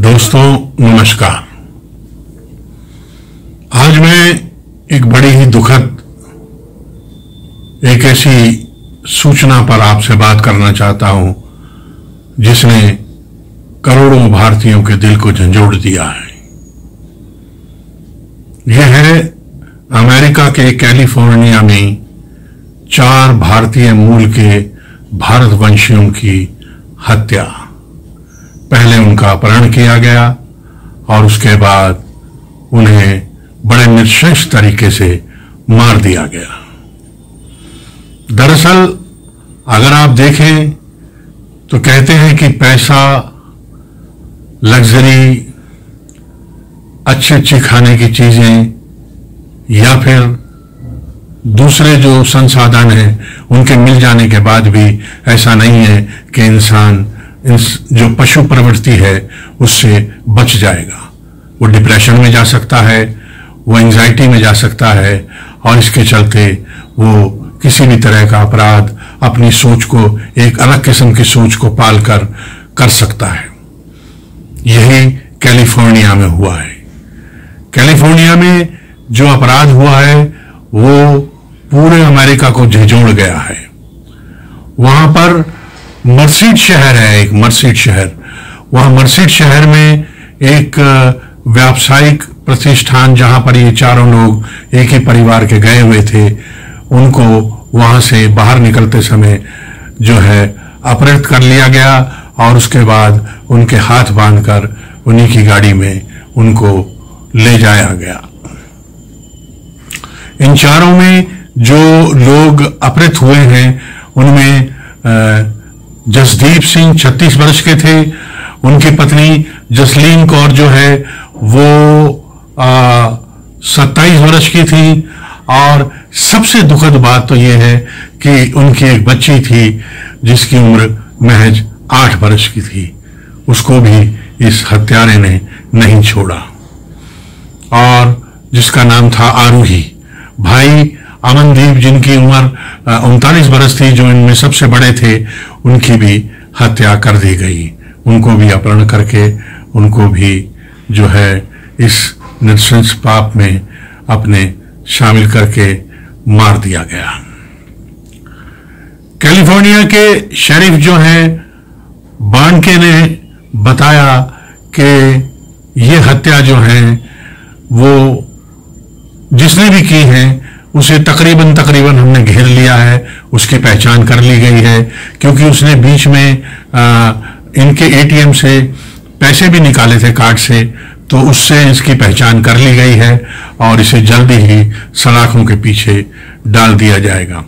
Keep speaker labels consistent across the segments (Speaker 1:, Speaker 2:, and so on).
Speaker 1: दोस्तों नमस्कार। आज मैं एक बड़ी ही दुखद एक ऐसी सूचना पर आपसे बात करना चाहता हूं जिसने करोड़ों भारतीयों के दिल को झंझोड़ दिया है। यह है अमेरिका के कैलिफोर्निया में 4 भारतीय मूल के भारतवंशियों की हत्या। पहले उनका अपहरण किया गया और उसके बाद उन्हें बड़े निश्चय तरीके से मार दिया गया। दरअसल अगर आप देखें तो कहते हैं कि पैसा, लग्जरी, अच्छे खाने की चीजें या फिर दूसरे जो संसाधन हैं उनके मिल जाने के बाद भी ऐसा नहीं है कि इंसान जो पशु प्रवृत्ति है उससे बच जाएगा। वो डिप्रेशन में जा सकता है, वो एंजाइटी में जा सकता है और इसके चलते वो किसी भी तरह का अपराध अपनी सोच को, एक अलग किस्म की सोच को पालकर कर सकता है। यही कैलिफोर्निया में हुआ है। कैलिफोर्निया में जो अपराध हुआ है वो पूरे अमेरिका को झंझोड़ गया है। वहां पर मर्सीड शहर है, एक मर्सीड शहर। वहां मर्सीड शहर में एक व्यावसायिक प्रतिष्ठान जहां पर ये चारों लोग एक ही परिवार के गए हुए थे, उनको वहां से बाहर निकलते समय जो है अपहृत कर लिया गया और उसके बाद उनके हाथ बांधकर उन्हीं की गाड़ी में उनको ले जाया गया। इन चारों में जो लोग अपहृत हुए हैं उनमें जसदीप सिंह 36 वर्ष के थे। उनकी पत्नी जसलीन कौर जो है वो 27 वर्ष की थी और सबसे दुखद बात तो यह है कि उनकी एक बच्ची थी जिसकी उम्र महज 8 वर्ष की थी। उसको भी इस हत्यारे ने नहीं छोड़ा और जिसका नाम था आरूही। भाई अमनदीप जिनकी उम्र 39 वर्ष थी, जो इनमें सबसे बड़े थे, उनकी भी हत्या कर दी गई। उनको भी अपहरण करके उनको भी जो है इस नृशंस पाप में अपने शामिल करके मार दिया गया। कैलिफोर्निया के शेरिफ जो है बानके ने बताया कि ये हत्या जो है वो जिसने भी की है उसे तकरीबन हमने घेर लिया है, उसकी पहचान कर ली गई है क्योंकि उसने बीच में इनके एटीएम से पैसे भी निकाले थे कार्ड से, तो उससे इसकी पहचान कर ली गई है और इसे जल्दी ही सलाखों के पीछे डाल दिया जाएगा।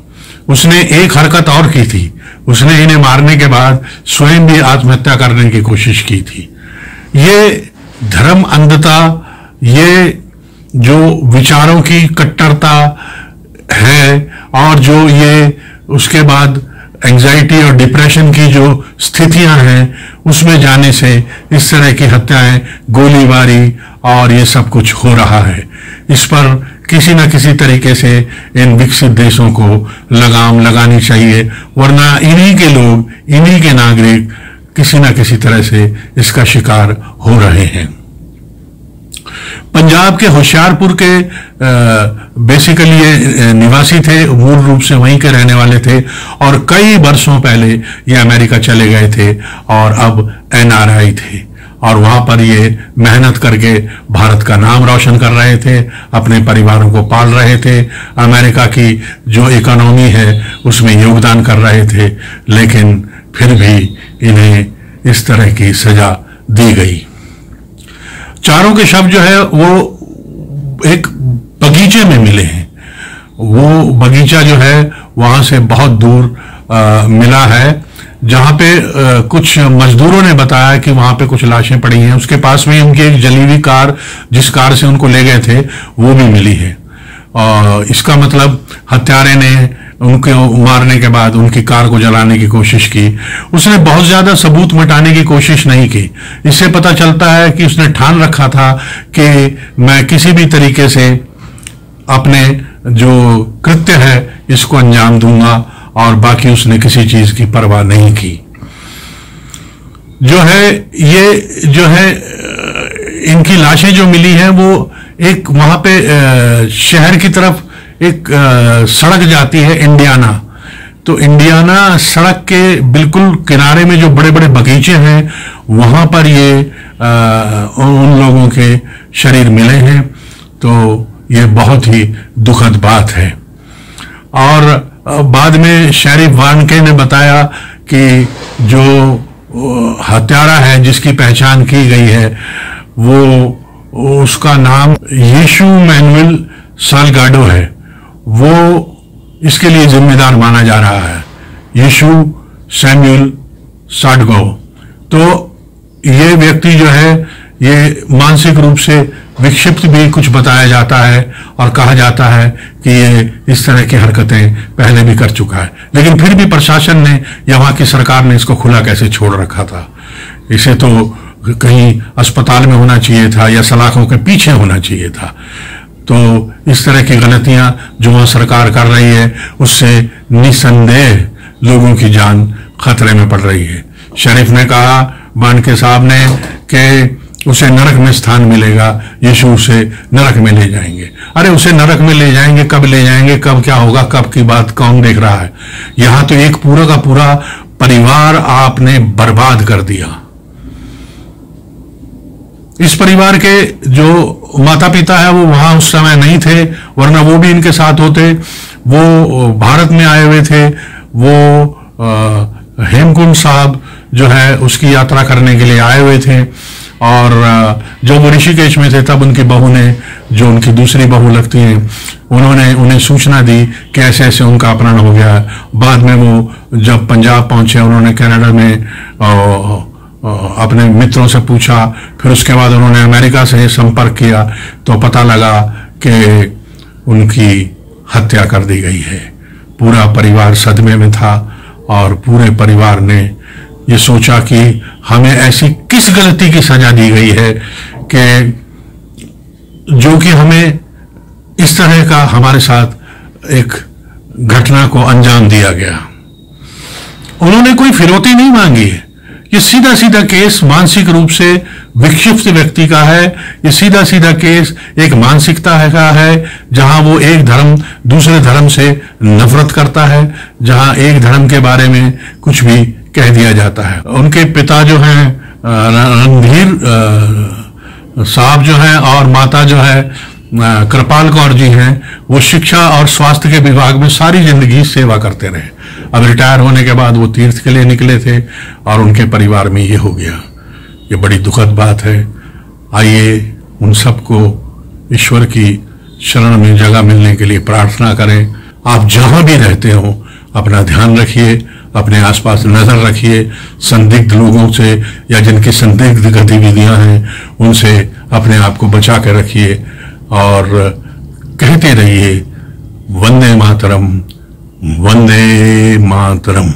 Speaker 1: उसने एक हरकत और की थी, उसने इन्हें मारने के बाद स्वयं भी आत्महत्या करने की कोशिश की थी। ये धर्म अंधता, ये जो विचारों की कट्टरता है और जो ये उसके बाद एंजाइटी और डिप्रेशन की जो स्थितियां हैं उसमें जाने से इस तरह की हत्याएं, गोलीबारी और ये सब कुछ हो रहा है। इस पर किसी न किसी तरीके से इन विकसित देशों को लगाम लगानी चाहिए, वरना इन्हीं के लोग, इन्हीं के नागरिक किसी न किसी तरह से इसका शिकार हो रहे हैं। पंजाब के होशियारपुर के बेसिकली ये निवासी थे, मूल रूप से वहीं के रहने वाले थे और कई वर्षों पहले ये अमेरिका चले गए थे और अब एनआरआई थे और वहां पर ये मेहनत करके भारत का नाम रोशन कर रहे थे, अपने परिवारों को पाल रहे थे, अमेरिका की जो इकोनॉमी है उसमें योगदान कर रहे थे, लेकिन फिर भी इन्हें इस तरह की सजा दी गई। चारों के शव जो है वो एक बगीचे में मिले हैं। वो बगीचा जो है वहां से बहुत दूर मिला है, जहां पे कुछ मजदूरों ने बताया कि वहां पे कुछ लाशें पड़ी हैं। उसके पास में उनकी एक जली हुई कार, जिस कार से उनको ले गए थे, वो भी मिली है। और इसका मतलब हत्यारे ने उनको मारने के बाद उनकी कार को जलाने की कोशिश की। उसने बहुत ज्यादा सबूत मिटाने की कोशिश नहीं की। इससे पता चलता है कि उसने ठान रखा था कि मैं किसी भी तरीके से अपने जो कृत्य है इसको अंजाम दूंगा और बाकी उसने किसी चीज की परवाह नहीं की। जो है ये जो है इनकी लाशें जो मिली हैं वो एक वहां पे शहर की तरफ एक सड़क जाती है इंडियाना। तो इंडियाना सड़क के बिल्कुल किनारे में जो बड़े बड़े बगीचे हैं वहां पर ये उन लोगों के शरीर मिले हैं। तो ये बहुत ही दुखद बात है। और बाद में शेरिफ वार्नके ने बताया कि जो हत्यारा है जिसकी पहचान की गई है वो उसका नाम यीशु मैनुएल साल्गाडो है। वो इसके लिए जिम्मेदार माना जा रहा है, यीशु सैमुअल साल्गाडो। तो ये व्यक्ति जो है ये मानसिक रूप से विक्षिप्त भी कुछ बताया जाता है और कहा जाता है कि ये इस तरह की हरकतें पहले भी कर चुका है, लेकिन फिर भी प्रशासन ने या वहां की सरकार ने इसको खुला कैसे छोड़ रखा था। इसे तो कहीं अस्पताल में होना चाहिए था या सलाखों के पीछे होना चाहिए था। तो इस तरह की गलतियां जो वहां सरकार कर रही है उससे निसंदेह लोगों की जान खतरे में पड़ रही है। शरीफ ने कहा, वार्नके साहब ने, कि उसे नरक में स्थान मिलेगा, यीशु उसे नरक में ले जाएंगे। अरे उसे नरक में ले जाएंगे, कब ले जाएंगे, कब क्या होगा, कब की बात कौन देख रहा है। यहां तो एक पूरा का पूरा परिवार आपने बर्बाद कर दिया। इस परिवार के जो माता पिता है वो वहां उस समय नहीं थे, वरना वो भी इनके साथ होते। वो भारत में आए हुए थे। वो हेमकुंड साहब जो है उसकी यात्रा करने के लिए आए हुए थे। और जब वो ऋषिकेश में थे तब उनकी बहू ने, जो उनकी दूसरी बहू लगती हैं, उन्होंने उन्हें सूचना दी कि ऐसे ऐसे उनका अपहरण हो गया है। बाद में वो जब पंजाब पहुंचे उन्होंने कनाडा में अपने मित्रों से पूछा, फिर उसके बाद उन्होंने अमेरिका से संपर्क किया तो पता लगा कि उनकी हत्या कर दी गई है। पूरा परिवार सदमे में था और पूरे परिवार ने ये सोचा कि हमें ऐसी किस गलती की सजा दी गई है कि जो कि हमें इस तरह का हमारे साथ एक घटना को अंजाम दिया गया। उन्होंने कोई फिरौती नहीं मांगी है। ये सीधा सीधा केस मानसिक रूप से विक्षिप्त व्यक्ति का है। ये सीधा सीधा केस एक मानसिकता का है जहां वो एक धर्म दूसरे धर्म से नफरत करता है, जहां एक धर्म के बारे में कुछ भी कह दिया जाता है। उनके पिता जो हैं रणधीर साहब जो हैं और माता जो है कृपाल कौर जी हैं, वो शिक्षा और स्वास्थ्य के विभाग में सारी जिंदगी सेवा करते रहे। अब रिटायर होने के बाद वो तीर्थ के लिए निकले थे और उनके परिवार में ये हो गया। ये बड़ी दुखद बात है। आइए उन सबको ईश्वर की शरण में जगह मिलने के लिए प्रार्थना करें। आप जहां भी रहते हो अपना ध्यान रखिए, अपने आसपास नजर रखिए। संदिग्ध लोगों से या जिनकी संदिग्ध गतिविधियां हैं उनसे अपने आप को बचा के रखिए और कहते रहिए वंदे मातरम, वंदे मातरम।